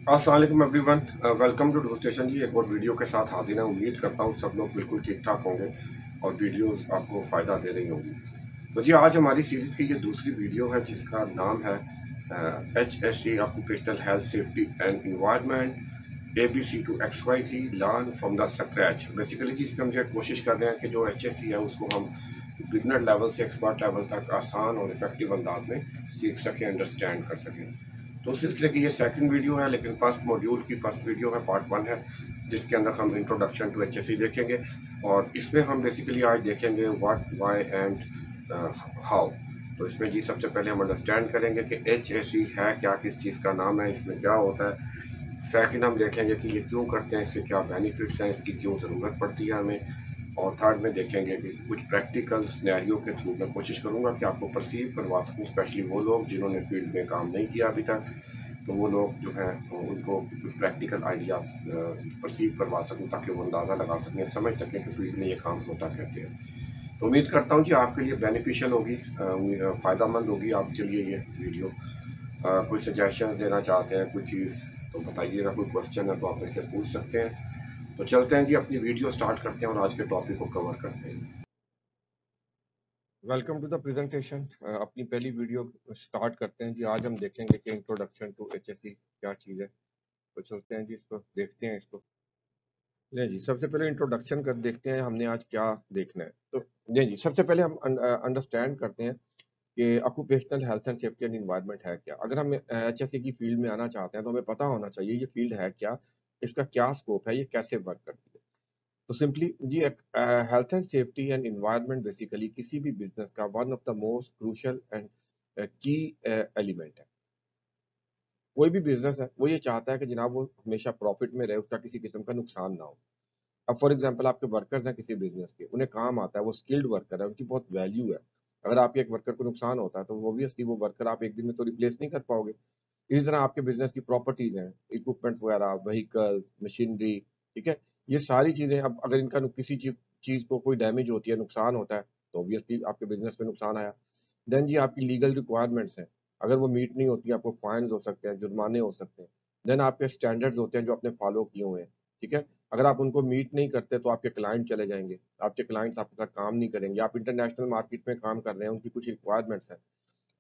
अस्सलाम वालेकुम everyone, welcome to do station ji. एक और वीडियो के साथ हाजिर है। उम्मीद करता हूँ सब लोग बिल्कुल ठीक ठाक होंगे और वीडियोस आपको फ़ायदा दे रही होंगी। तो जी आज हमारी सीरीज़ की ये दूसरी वीडियो है जिसका नाम है HSC occupational health safety and environment ABC to XYZ learn from the scratch. Basically ji इसमें हम जो कोशिश कर रहे हैं कि जो HSC है उसको हम बिगनर लेवल से एक्सपर्ट लेवल तक आसान और इफेक्टिव अंदाज में सीख सकें, अंडरस्टैंड कर सकें। तो उस सिलसिले की ये सेकंड वीडियो है, लेकिन फर्स्ट मॉड्यूल की फर्स्ट वीडियो है, पार्ट 1 है, जिसके अंदर हम इंट्रोडक्शन टू HSC देखेंगे। और इसमें हम बेसिकली आज देखेंगे व्हाट, व्हाई एंड हाउ। तो इसमें जी सबसे पहले हम अंडरस्टैंड करेंगे कि HSC है क्या, किस चीज़ का नाम है, इसमें क्या होता है। सेकंड हम देखेंगे कि ये क्यों करते हैं, इसके क्या बेनिफिट्स हैं, इसकी क्यों ज़रूरत पड़ती है हमें। और थर्ड में देखेंगे कि कुछ प्रैक्टिकल सिनेरियो के थ्रू मैं कोशिश करूंगा कि आपको परसीव करवा सकूं, स्पेशली वो लोग जिन्होंने फील्ड में काम नहीं किया अभी तक। तो वो लोग जो हैं उनको कुछ प्रैक्टिकल आइडियाज़ परसीव करवा सकूं ताकि वो अंदाज़ा लगा सकें, समझ सकें कि फील्ड में ये काम होता कैसे है। तो उम्मीद करता हूँ कि आपके लिए बेनिफिशियल होगी, फ़ायदेमंद होगी आपके लिए ये वीडियो। कोई सजेशंस देना चाहते हैं, कोई चीज़ तो बताइएगा, कोई क्वेश्चन है तो आप मेरे से पूछ सकते हैं। तो चलते हैं जी, अपनी वीडियो स्टार्ट करते हैं और आज के टॉपिक को कवर करते हैं। Welcome to the presentation. अपनी पहली वीडियो स्टार्ट करते हैं जी। आज हम देखेंगे कि इंट्रोडक्शन टू HSC क्या चीज़ है। तो चलते हैं जी, इसको देखते हैं इसको। नहीं जी, सबसे पहले इंट्रोडक्शन कर देखते हैं हमने आज क्या देखना है। तो नहीं जी, सबसे पहले हम अंडरस्टैंड करते हैं कि occupational health and safety and environment है क्या। अगर हम HSC की फील्ड में आना चाहते हैं तो हमें पता होना चाहिए ये फील्ड है क्या, इसका क्या स्कोप है, ये कैसे वर्क करती है। तो सिंपली ये health and safety and environment basically किसी भी बिजनेस का one of the most crucial and की एलिमेंट है। कोई भी बिजनेस है वो ये चाहता है कि जनाब वो हमेशा प्रॉफिट में रहे, उसका किसी किस्म का नुकसान ना हो। अब फॉर एग्जांपल आपके वर्कर्स हैं किसी बिजनेस के, उन्हें काम आता है, वो स्किल्ड वर्कर है, उनकी बहुत वैल्यू है। अगर आपके एक वर्कर को नुकसान होता है तो ऑब्वियसली वो वर्कर आप एक दिन में तो रिप्लेस नहीं कर पाओगे। इसी तरह आपके बिजनेस की प्रॉपर्टीज हैं, इक्विपमेंट वगैरह, व्हीकल, मशीनरी, ठीक है। ये सारी चीजें अब अगर इनका किसी चीज को कोई डैमेज होती है, नुकसान होता है, तो ऑब्वियसली आपके बिजनेस में नुकसान आया। देन जी आपकी लीगल रिक्वायरमेंट्स हैं, अगर वो मीट नहीं होती आपको फाइन्स हो सकते हैं, जुर्माने हो सकते हैं। देन आपके स्टैंडर्ड्स होते हैं जो आपने फॉलो किए हुए हैं, ठीक है। अगर आप उनको मीट नहीं करते तो आपके क्लाइंट चले जाएंगे, आपके क्लाइंट्स आपके साथ काम नहीं करेंगे। आप इंटरनेशनल मार्केट में काम कर रहे हैं, उनकी कुछ रिक्वायरमेंट्स हैं,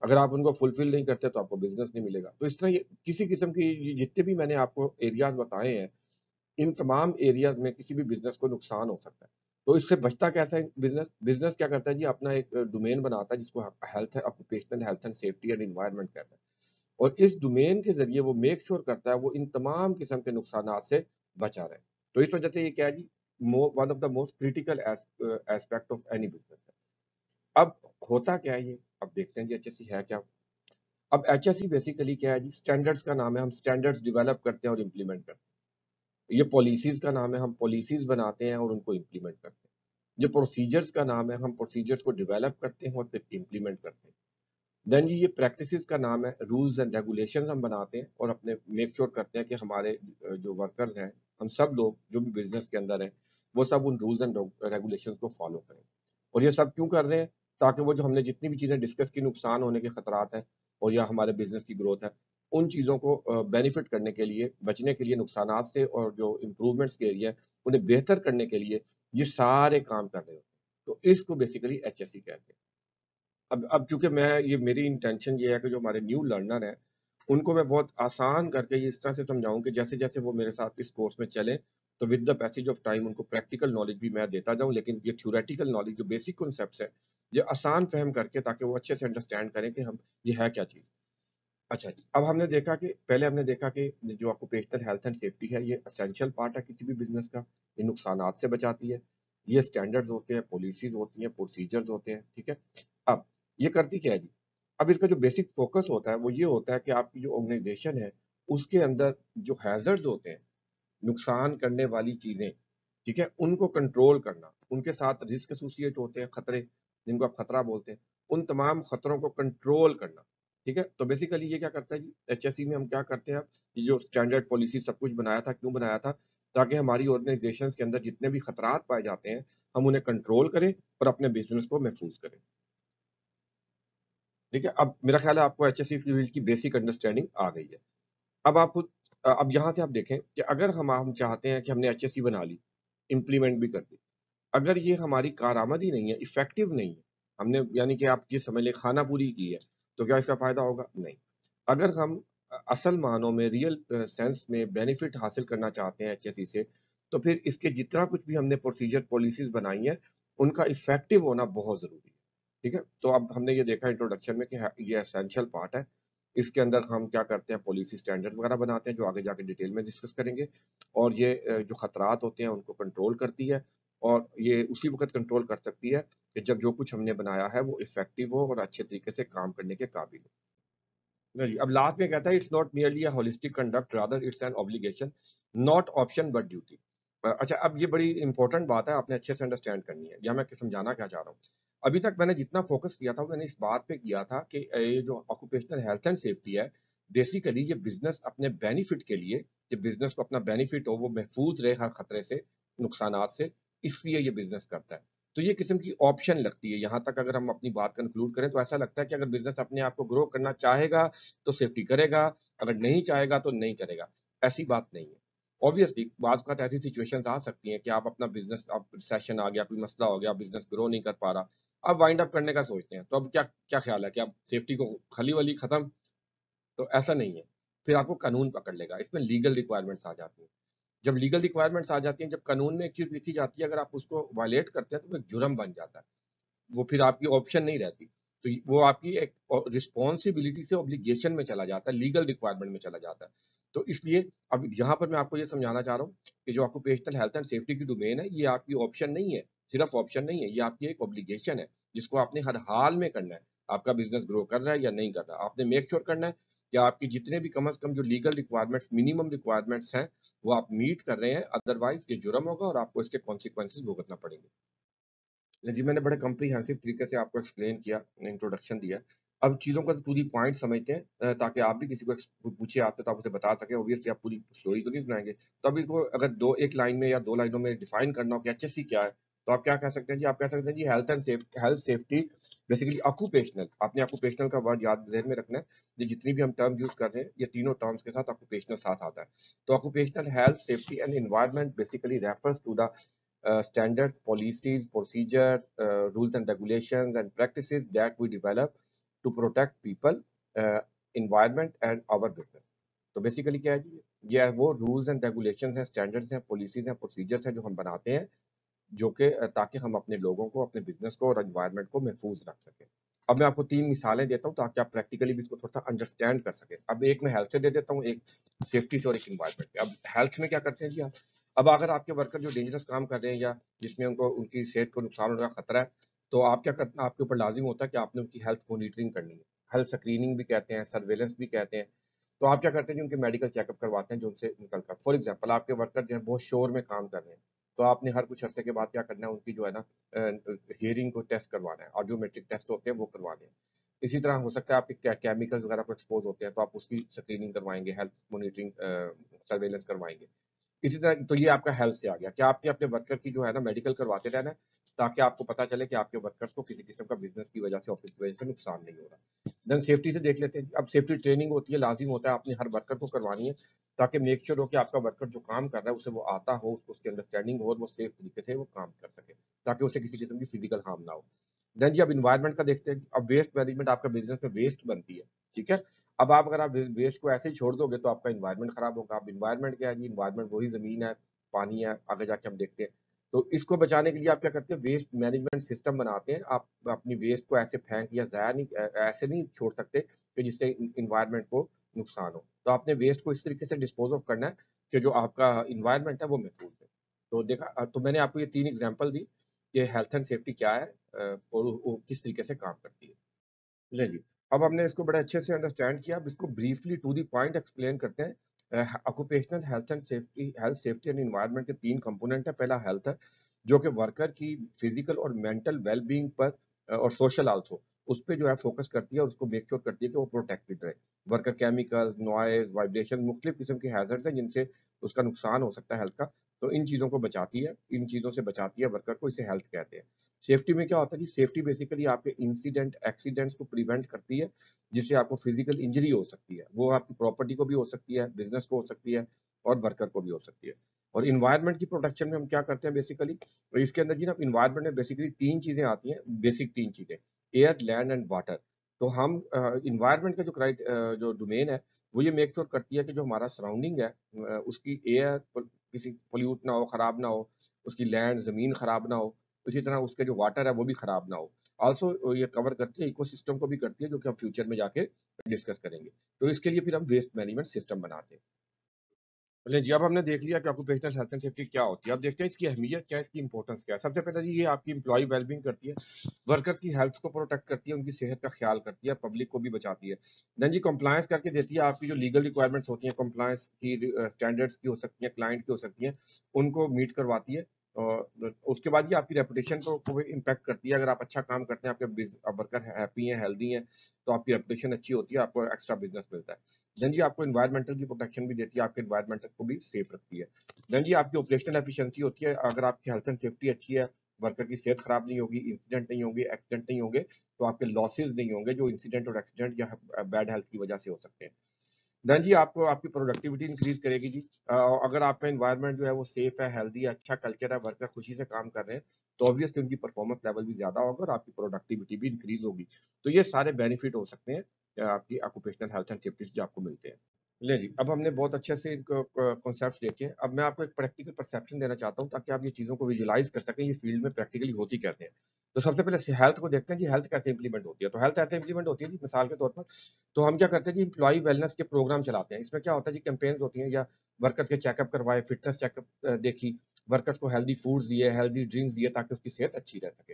अगर आप उनको फुलफिल नहीं करते तो आपको बिजनेस नहीं मिलेगा। तो इस तरह ये किसी किस्म की जितने भी मैंने आपको एरियाज बताए हैं, इन तमाम एरियाज में किसी भी बिजनेस को नुकसान हो सकता है। तो इससे बचता कैसा है बिजनेस? बिजनेस क्या करता है जी, अपना एक डोमेन बनाता है जिसको health occupational health and safety and environment कहता है। और इस डोमेन के जरिए वो मेक श्योर करता है वो इन तमाम किस्म के नुकसान से बचा रहे। तो इस वजह से ये क्या है ji, one of the most critical aspect of any business है। अब होता क्या है ये, अब देखते हैं जी HSC है क्या। अब HSC बेसिकली क्या है जी, स्टैंडर्ड्स का नाम है। हम स्टैंडर्ड्स डेवलप करते हैं और इम्प्लीमेंट करते हैं। ये पॉलिसीज का नाम है, हम पॉलिसीज बनाते हैं और उनको इम्प्लीमेंट करते हैं। ये प्रोसीजर्स का नाम है, हम प्रोसीजर्स को डेवलप करते हैं और फिर इम्प्लीमेंट करते हैं। देन जी ये प्रैक्टिसेस का नाम है, रूल्स एंड रेगुलेशंस हम बनाते हैं और अपने मेक श्योर करते हैं कि हमारे जो वर्कर्स हैं, हम सब लोग जो भी बिजनेस के अंदर हैं, वो सब उन रूल्स एंड रेगुलेशंस को फॉलो करें। और ये सब क्यों कर रहे हैं? ताकि वो जो हमने जितनी भी चीज़ें डिस्कस की, नुकसान होने के खतरात हैं और या हमारे बिजनेस की ग्रोथ है, उन चीज़ों को बेनिफिट करने के लिए, बचने के लिए नुकसानात से, और जो इम्प्रूवमेंट्स के एरिया है उन्हें बेहतर करने के लिए ये सारे काम कर रहे होते हैं। तो इसको बेसिकली HSC कहते हैं। अब चूंकि मैं ये मेरी इंटेंशन ये है कि जो हमारे न्यू लर्नर हैं उनको मैं बहुत आसान करके ये इस तरह से समझाऊं कि जैसे जैसे वो मेरे साथ इस कोर्स में चले, तो with the passage of time उनको प्रैक्टिकल नॉलेज भी मैं देता जाऊं, लेकिन ये थ्योरेटिकल नॉलेज जो बेसिक कॉन्सेप्ट्स है ये आसान फहम करके, ताकि वो अच्छे से अंडरस्टैंड करें कि हम ये है क्या चीज़। अच्छा जी, अब हमने देखा कि पहले हमने देखा कि जो ऑक्यूपेशनल हेल्थ एंड सेफ्टी है ये असेंशियल पार्ट है किसी भी बिजनेस का। ये नुकसानात से बचाती है। ये स्टैंडर्ड्स होते हैं, पॉलिसीज होती हैं, प्रोसीजर्स होते हैं, ठीक है। अब ये करती क्या है जी, अब इसका जो बेसिक फोकस होता है वो ये होता है कि आपकी जो ऑर्गेनाइजेशन है उसके अंदर जो हैजर्ड्स होते हैं, नुकसान करने वाली चीजें, ठीक है, उनको कंट्रोल करना। उनके साथ रिस्क एसोसिएट होते हैं, खतरे, जिनको आप खतरा बोलते हैं, उन तमाम खतरों को कंट्रोल करना, ठीक है। तो बेसिकली ये क्या करता है जी, HSC में हम क्या करते हैं, ये जो स्टैंडर्ड पॉलिसी सब कुछ बनाया था, क्यों बनाया था? ताकि हमारी ऑर्गेनाइजेशन के अंदर जितने भी खतरात पाए जाते हैं हम उन्हें कंट्रोल करें और अपने बिजनेस को महफूज करें, ठीक है। अब मेरा ख्याल है आपको HSC फील्ड की बेसिक अंडरस्टैंडिंग आ गई है। अब आप अब यहाँ से आप देखें कि अगर हम चाहते हैं कि हमने एचएससी बना ली, इम्प्लीमेंट भी कर दी, अगर ये हमारी कारआमद ही नहीं है, इफेक्टिव नहीं है, हमने यानी कि आप ये समझ लें खाना पूरी की है, तो क्या इसका फायदा होगा? नहीं। अगर हम असल मानों में रियल सेंस में बेनिफिट हासिल करना चाहते हैं एचएससी से, तो फिर इसके जितना कुछ भी हमने प्रोसीजर पॉलिसीज बनाई है, उनका इफेक्टिव होना बहुत जरूरी है। ठीक है, तो अब हमने ये देखा इंट्रोडक्शन में कि ये एसेंशियल पार्ट है। इसके अंदर हम क्या करते हैं, पॉलिसी स्टैंडर्ड वगैरह बनाते हैं जो आगे जाके डिटेल में डिस्कस करेंगे, और ये जो खतरात होते हैं उनको कंट्रोल करती है, और ये उसी वक्त कंट्रोल कर सकती है कि जब जो कुछ हमने बनाया है वो इफेक्टिव हो और अच्छे तरीके से काम करने के काबिल हो। नहीं, अब लास्ट में कहता है it's not merely a holistic conduct rather it's an obligation, not option but duty. अच्छा, अब ये बड़ी इंपॉर्टेंट बात है, आपने अच्छे से अंडरस्टैंड करनी है, या मैं समझाना क्या चाह रहा हूँ। अभी तक मैंने जितना फोकस किया था मैंने इस बात पे किया था कि ये जो ऑक्यूपेशनल हेल्थ एंड सेफ्टी है, बेसिकली ये बिजनेस अपने बेनिफिट के लिए, कि बिजनेस को अपना बेनिफिट हो, वो महफूज रहे हर खतरे से, नुकसानात से, इसलिए ये बिजनेस करता है। तो ये किस्म की ऑप्शन लगती है। यहाँ तक अगर हम अपनी बात कंक्लूड करें तो ऐसा लगता है कि अगर बिजनेस अपने आप को ग्रो करना चाहेगा तो सेफ्टी करेगा, अगर नहीं चाहेगा तो नहीं करेगा। ऐसी बात नहीं है। ऑब्वियसली बात का ऐसी सिचुएशन आ सकती है कि आप अपना बिजनेस, आप रिसेशन आ गया, कोई मसला हो गया, बिजनेस ग्रो नहीं कर पा रहा, आप वाइंड अप करने का सोचते हैं, तो अब क्या क्या ख्याल है कि आप सेफ्टी को खली वली खत्म? तो ऐसा नहीं है। फिर आपको कानून पकड़ लेगा, इसमें लीगल रिक्वायरमेंट्स आ जाती हैं। जब लीगल रिक्वायरमेंट्स आ जाती हैं, जब कानून में एक चीज लिखी जाती है, अगर आप उसको वायलेट करते हैं तो वो एक जुर्म बन जाता है, वो फिर आपकी ऑप्शन नहीं रहती। तो वो आपकी एक रिस्पॉन्सिबिलिटी से ऑब्लिगेशन में चला जाता है, लीगल रिक्वायरमेंट में चला जाता है। तो इसलिए अब यहाँ पर मैं आपको ये समझाना चाह रहा हूँ कि जो ऑक्यूपेशनल हेल्थ एंड सेफ्टी की डोमेन है, ये आपकी ऑप्शन नहीं है, सिर्फ ऑप्शन नहीं है, ये आपकी एक ऑब्लिगेशन है, जिसको आपने हर हाल में करना है। आपका बिजनेस ग्रो कर रहा है या नहीं कर रहा, आपने मेक श्योर करना है कि आपकी जितने भी कम अज कम जो लीगल रिक्वायरमेंट्स, मिनिमम रिक्वायरमेंट्स हैं, वो आप मीट कर रहे हैं, अदरवाइज ये जुर्म होगा और आपको इसके कॉन्सिक्वेंसेज भुगतना पड़ेंगे। जी, मैंने बड़े कम्प्रिहेंसिव तरीके से आपको एक्सप्लेन किया, इंट्रोडक्शन दिया। अब चीज़ों को टू द पॉइंट समझते हैं, ताकि आप भी किसी को पूछे आपसे तो आप उसे बता सकें। ऑब्वियसली आप पूरी स्टोरी तो नहीं सुनाएँगे। तो अभी को अगर 2 1 लाइन में या 2 लाइनों में डिफाइन करना हो कि एचएससी क्या है, तो आप क्या कह सकते हैं जी? आप कह सकते हैं जी हेल्थ सेफ्टी बेसिकली ऑक्यूपेशनल, आपने ऑक्यूपेशनल का वर्ड याद ज़हन में रखना है। ये जितनी भी हम टर्म यूज़ कर रहे हैं, ये तीनों टर्म्स के साथ ऑक्यूपेशनल साथ आता है। तो occupational health, safety and environment basically refers to the standards, policies, procedures, rules and regulations and practices that we develop to protect people, environment and our business. तो बेसिकली क्या है जी? ये वो रूल्स एंड रेगुलेशंस हैं, standards हैं, policies हैं, procedures हैं जो हम बनाते हैं, जो कि ताकि हम अपने लोगों को, अपने बिजनेस को और एनवायरनमेंट को महफूज रख सकें। अब मैं आपको 3 मिसालें देता हूँ ताकि आप प्रैक्टिकली भी इसको थोड़ा सा अंडरस्टैंड कर सकें। अब एक मैं हेल्थ से दे देता हूँ, एक सेफ्टी से और एक एनवायरनमेंट पे। अब हेल्थ में क्या करते हैं जी आप? अब अगर आपके वर्कर जो डेंजरस काम कर रहे हैं या जिसमें उनको उनकी सेहत को नुकसान होने का खतरा है, तो आप क्या करते हैं, आपके ऊपर लाजिम होता है कि आपने उनकी हेल्थ मॉनिटरिंग करनी है। हेल्थ स्क्रीनिंग भी कहते हैं, सर्वेलेंस भी कहते हैं। तो आप क्या करते हैं जी? उनके मेडिकल चेकअप करवाते हैं जो उनसे निकलता है। फॉर एग्जाम्पल आपके वर्कर जो है बहुत शोर में काम कर रहे हैं, तो आपने हर कुछ अरसे के बाद क्या करना है, उनकी जो है ना हियरिंग को टेस्ट करवाना है, ऑडियोमेट्रिक टेस्ट होते हैं वो करवाने हैं। इसी तरह हो सकता है आपके केमिकल्स वगैरह को एक्सपोज होते हैं, तो आप उसकी स्क्रीनिंग करवाएंगे, हेल्थ मॉनिटरिंग सर्वेलेंस करवाएंगे। इसी तरह तो ये आपका हेल्थ से आ गया कि आपने अपने वर्कर की जो है ना मेडिकल करवाते रहना है, ताकि आपको पता चले कि आपके वर्कर्स को किसी किस्म का बिजनेस की वजह से, ऑफिस की वजह से नुकसान नहीं हो रहा। देन सेफ्टी से देख लेते हैं। अब सेफ्टी ट्रेनिंग होती है, लाजिम होता है आपने हर वर्कर को करवानी है, ताकि मेक श्योर हो कि आपका वर्कर जो काम कर रहा है उसे वो आता हो, उसको उसकी अंडरस्टैंडिंग हो और वो सेफ तरीके से वो काम कर सके, ताकि उसे किसी किस्म की फिजिकल हार्म ना हो। देन जी अब इन्वायरमेंट का देखते हैं। अब वेस्ट मैनेजमेंट, आपका बिजनेस में वेस्ट बनती है, ठीक है। अब आप अगर आप वेस्ट को ऐसे ही छोड़ दोगे तो आपका इन्वायरमेंट खराब होगा। अब इन्वायरमेंट क्या है जी? इन्वायरमेंट वही जमीन है, पानी है, आगे जाके हम देखते हैं। तो इसको बचाने के लिए आप क्या करते हैं? वेस्ट मैनेजमेंट सिस्टम बनाते हैं। आप अपनी वेस्ट को ऐसे फेंक या ज़ाया नहीं, ऐसे नहीं छोड़ सकते कि जिससे इन्वायरमेंट को नुकसान हो। तो आपने वेस्ट को इस तरीके से डिस्पोज ऑफ करना है कि जो आपका इन्वायरमेंट है वो महफूज है। तो देखा, तो मैंने आपको ये 3 एग्जांपल दी कि हेल्थ एंड सेफ्टी क्या है, और वो किस तरीके से काम करती है। ले जी। अब हमने इसको बड़े अच्छे से अंडरस्टैंड किया। अब इसको briefly to the point explain करते हैं। Occupational health safety and environment के 3 कंपोनेंट है। पहला हेल्थ है, जो कि वर्कर की फिजिकल और मेंटल वेल-बीइंग पर और सोशल आल्सो, उस पे जो है फोकस करती है और उसको मेक श्योर करती है कि वो प्रोटेक्टेड रहे। वर्कर केमिकल्स, नॉइज़, वाइब्रेशन, मुख्तलिफ किस्म के हैज़र्ड्स हैं जिनसे उसका नुकसान हो सकता है हेल्थ का, तो इन चीज़ों को बचाती है, इन चीज़ों से बचाती है वर्कर को, इसे हेल्थ कहते हैं। सेफ्टी में क्या होता है जी, सेफ्टी बेसिकली आपके इंसिडेंट, एक्सीडेंट्स को प्रिवेंट करती है, जिससे आपको फिजिकल इंजरी हो सकती है। वो आपकी प्रॉपर्टी को भी हो सकती है, बिज़नेस को हो सकती है और वर्कर को भी हो सकती है। और एनवायरनमेंट की प्रोटेक्शन में हम क्या करते हैं बेसिकली, तो इसके अंदर जी ना एनवायरनमेंट में बेसिकली 3 चीज़ें आती हैं, बेसिक 3 चीज़ें, एयर, लैंड एंड वाटर। तो हम एनवायरनमेंट का जो डोमेन है, वो ये मेक श्योर करती है कि जो हमारा सराउंडिंग है उसकी एयर किसी पोल्यूट ना हो, खराब ना हो, उसकी लैंड ज़मीन खराब ना हो, इसी तरह उसके जो वाटर है वो भी खराब ना हो। ऑल्सो ये कवर करती है इकोसिस्टम को भी करती है, जो कि हम फ्यूचर में जाके डिस्कस करेंगे। तो इसके लिए फिर हम वेस्ट मैनेजमेंट सिस्टम बनाते हैं। चलिए जी, अब हमने देख लिया कि ऑक्यूपेशनल हेल्थ एंड सेफ्टी क्या होती है। अब देखते हैं इसकी अहमियत क्या है, इसकी इंपॉर्टेंस क्या है। सबसे पहले जी ये आपकी एम्प्लॉय वेलबींग करती है, वर्कर्स की हेल्थ को प्रोटेक्ट करती है, उनकी सेहत का ख्याल करती है, पब्लिक को भी बचाती है। देन जी कंप्लायंस करके देती है, आपकी जो लीगल रिक्वायरमेंट्स होती हैं कंप्लायंस की, स्टैंडर्ड्स की हो सकती हैं, क्लाइंट की हो सकती हैं, उनको मीट करवाती है। और उसके बाद ये आपकी रेपुटेशन को भी इम्पैक्ट करती है। अगर आप अच्छा काम करते हैं, आपके वर्कर हैप्पी हैं, हेल्दी हैं, तो आपकी रेपुटेशन अच्छी होती है, आपको एक्स्ट्रा बिजनेस मिलता है। देन जी आपको एनवायरमेंटल की प्रोटेक्शन भी देती है, आपके एनवायरमेंटल को भी सेफ रखती है। देन जी आपकी ऑपरेशनल एफिशिएंसी होती है, अगर आपकी हेल्थ एंड सेफ्टी अच्छी है, वर्कर की सेहत खराब नहीं होगी, इंसिडेंट नहीं होंगे, एक्सीडेंट नहीं होंगे, तो आपके लॉसेस नहीं होंगे जो इंसिडेंट और एक्सीडेंट या बैड हेल्थ की वजह से हो सकते हैं। देन जी आपको आपकी प्रोडक्टिविटी इंक्रीज करेगी जी। अगर आपका एनवायरनमेंट जो है वो सेफ है, हेल्दी है, अच्छा कल्चर है, वर्कर खुशी से काम कर रहे हैं, तो ऑब्वियसली उनकी परफॉर्मेंस लेवल भी ज्यादा होगा और आपकी प्रोडक्टिविटी भी इंक्रीज होगी। तो ये सारे बेनिफिट हो सकते हैं आपकी ऑक्यूपेशनल हेल्थ एंड सेफ्टी से जो आपको मिलते हैं। ले जी, अब हमने बहुत अच्छे से इनको कॉन्सेप्ट्स देखे। अब मैं आपको एक प्रैक्टिकल परसेप्शन देना चाहता हूँ ताकि आप ये चीज़ों को विजुलाइज़ कर सकें, ये फील्ड में प्रैक्टिकली होती कैसे हैं। तो सबसे पहले से हेल्थ को देखते हैं कि हेल्थ कैसे इंप्लीमेंट होती है। तो हेल्थ ऐसे इंप्लीमेंट होती है जी, मिसाल के तौर पर, तो हम क्या करते हैं जी, एम्प्लॉयी वेलनेस के प्रोग्राम चलाते हैं। इसमें क्या होता है जी, कैंपेन्स होती हैं या वर्कर्स के चेकअप करवाए, फिटनेस चेकअप देखी, वर्कर्स को हेल्दी फूड्स दिए, हेल्दी ड्रिंक्स दिए ताकि उसकी सेहत अच्छी रह सके।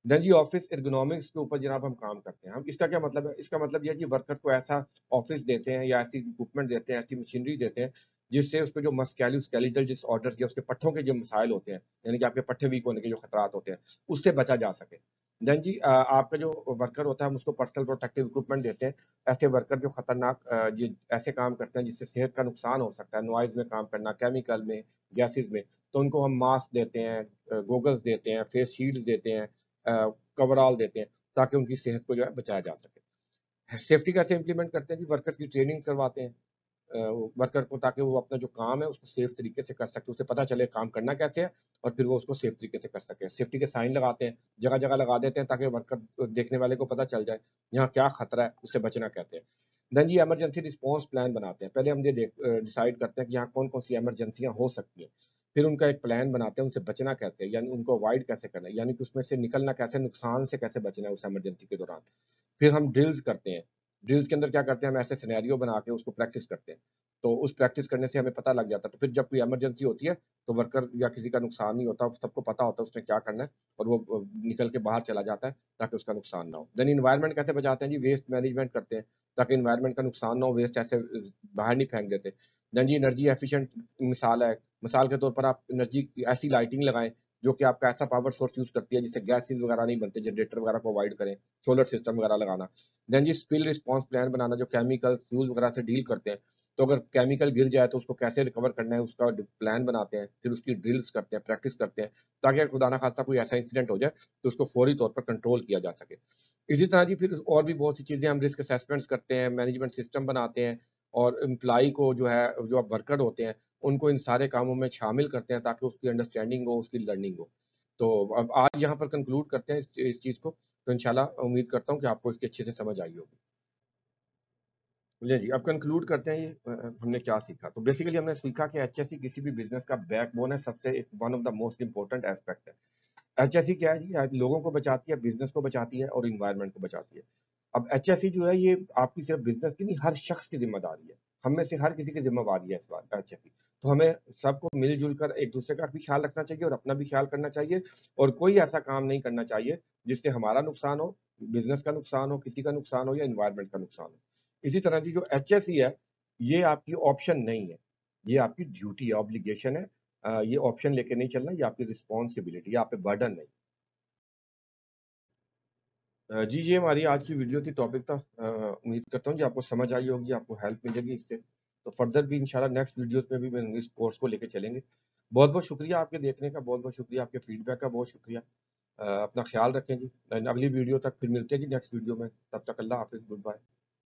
देन जी ऑफिस एर्गोनॉमिक्स के ऊपर जनाब हम काम करते हैं। हम इसका क्या मतलब है? इसका मतलब ये है कि वर्कर को ऐसा ऑफिस देते हैं या ऐसी इक्विपमेंट देते हैं, ऐसी मशीनरी देते हैं, जिससे उसके जो मस्कुलोस्केलेटल डिसऑर्डर्स या उसके पट्ठों के जो मसाइल होते हैं, यानी कि आपके पट्ठे वीक होने के जो खतरात होते हैं, उससे बचा जा सके। देन जी आपका जो वर्कर होता है, हम उसको पर्सनल प्रोटेक्टिव इक्विपमेंट देते हैं। ऐसे वर्कर जो खतरनाक ये ऐसे काम करते हैं जिससे सेहत का नुकसान हो सकता है, नॉइज़ में काम करना, केमिकल में, गैसेज़ में, तो उनको हम मास्क देते हैं, गॉगल्स देते हैं, फेस शील्ड्स देते हैं, कवरऑल देते हैं, ताकि उनकी सेहत को जो है बचाया जा सके। सेफ्टी कैसे इंप्लीमेंट करते हैं जी, वर्कर्स की ट्रेनिंग करवाते हैं वर्कर को, ताकि वो अपना जो काम है उसको सेफ तरीके से कर सके, उसे पता चले काम करना कैसे है और फिर वो उसको सेफ तरीके से कर सके। सेफ्टी के साइन लगाते हैं, जगह जगह लगा देते हैं, ताकि वर्कर देखने वाले को पता चल जाए यहाँ क्या खतरा है, उससे बचना कैसे है। देन जी इमरजेंसी रिस्पॉन्स प्लान बनाते हैं। पहले हम ये डिसाइड करते हैं कि यहाँ कौन कौन सी इमरजेंसियाँ हो सकती हैं, फिर उनका एक प्लान बनाते हैं, उनसे बचना कैसे है, यानी उनको अवॉइड कैसे करना है, यानी कि उसमें से निकलना कैसे, नुकसान से कैसे बचना है उस इमरजेंसी के दौरान। फिर हम ड्रिल्स करते हैं। ड्रिल्स के अंदर क्या करते हैं, हम ऐसे सिनेरियो बना के उसको प्रैक्टिस करते हैं। तो उस प्रैक्टिस करने से हमें पता लग जाता है, तो फिर जब कोई इमरजेंसी होती है, तो वर्कर या किसी का नुकसान नहीं होता, सबको पता होता है उसने क्या करना है और वो निकल के बाहर चला जाता है ताकि उसका नुकसान ना हो। देन एनवायरनमेंट कैसे बचाते हैं जी, वेस्ट मैनेजमेंट करते हैं ताकि एनवायरनमेंट का नुकसान ना हो, वेस्ट ऐसे बाहर नहीं फेंक देते। देन जी एनर्जी एफिशिएंट मिसाल है, मिसाल के तौर पर आप एनर्जी की ऐसी लाइटिंग लगाएँ जो कि आपका ऐसा पावर सोर्स यूज़ करती है जिससे गैसेज़ वगैरह नहीं बनते, जनरेटर वगैरह को अवॉइड करें, सोलर सिस्टम वगैरह लगाना। देन जी स्पिल रिस्पॉन्स प्लान बनाना, जो केमिकल, फ्यूल वगैरह से डील करते हैं। तो अगर केमिकल गिर जाए तो उसको कैसे रिकवर करना है, उसका प्लान बनाते हैं, फिर उसकी ड्रिल्स करते हैं, प्रैक्टिस करते हैं, ताकि अगर खुदा ना खास्ता कोई ऐसा इंसिडेंट हो जाए तो उसको फौरी तौर पर कंट्रोल किया जा सके। इसी तरह जी फिर और भी बहुत सी चीज़ें हम रिस्क असेसमेंट्स करते हैं, मैनेजमेंट सिस्टम बनाते हैं और एम्प्लॉयी को जो है, जो वर्कर होते हैं, उनको इन सारे कामों में शामिल करते हैं ताकि उसकी अंडरस्टैंडिंग हो, उसकी लर्निंग हो। तो अब आज यहाँ पर कंक्लूड करते हैं इस चीज़ को, तो इंशाल्लाह उम्मीद करता हूँ कि आपको इसकी अच्छे से समझ आई होगी। चलिए जी, अब कंक्लूड करते हैं ये हमने क्या सीखा। तो बेसिकली हमने सीखा कि एचएससी किसी भी बिज़नेस का बैकबोन है, सबसे एक one of the most important aspect है। एचएससी क्या है जी, लोगों को बचाती है, बिज़नेस को बचाती है और एनवायरनमेंट को बचाती है। अब एचएससी जो है ये आपकी सिर्फ़ बिज़नेस की नहीं, हर शख्स की ज़िम्मेदारी है। हम में से हर किसी की ज़िम्मेवारी है इस बात एचएससी। तो हमें सबको मिल-जुल कर एक-दूसरे का भी ख़्याल रखना चाहिए और अपना भी ख़्याल करना चाहिए और कोई ऐसा काम नहीं करना चाहिए जिससे हमारा नुकसान हो, बिज़नेस का नुकसान हो, किसी का नुकसान हो या एनवायरनमेंट का नुकसान हो। इसी तरह की जो एचएससी है, ये आपकी ऑप्शन नहीं है, ये आपकी ड्यूटी है, ऑब्लिगेशन है। ये ऑप्शन लेके नहीं चलना, ये आपकी रिस्पॉन्सिबिलिटी है, आप पे बर्डन नहीं। जी, ये हमारी आज की वीडियो थी, टॉपिक था। उम्मीद करता हूँ कि आपको समझ आई होगी, आपको हेल्प मिलेगी इससे। तो फर्दर भी इंशाल्लाह नेक्स्ट वीडियोज़ में भी हम इस कोर्स को लेके चलेंगे। बहुत बहुत शुक्रिया आपके देखने का, बहुत बहुत शुक्रिया आपके फीडबैक का, बहुत शुक्रिया। अपना ख्याल रखें जी। अगली वीडियो तक फिर मिलते हैं जी, नेक्स्ट वीडियो में। तब तक अल्लाह हाफिज़, गुड बाय।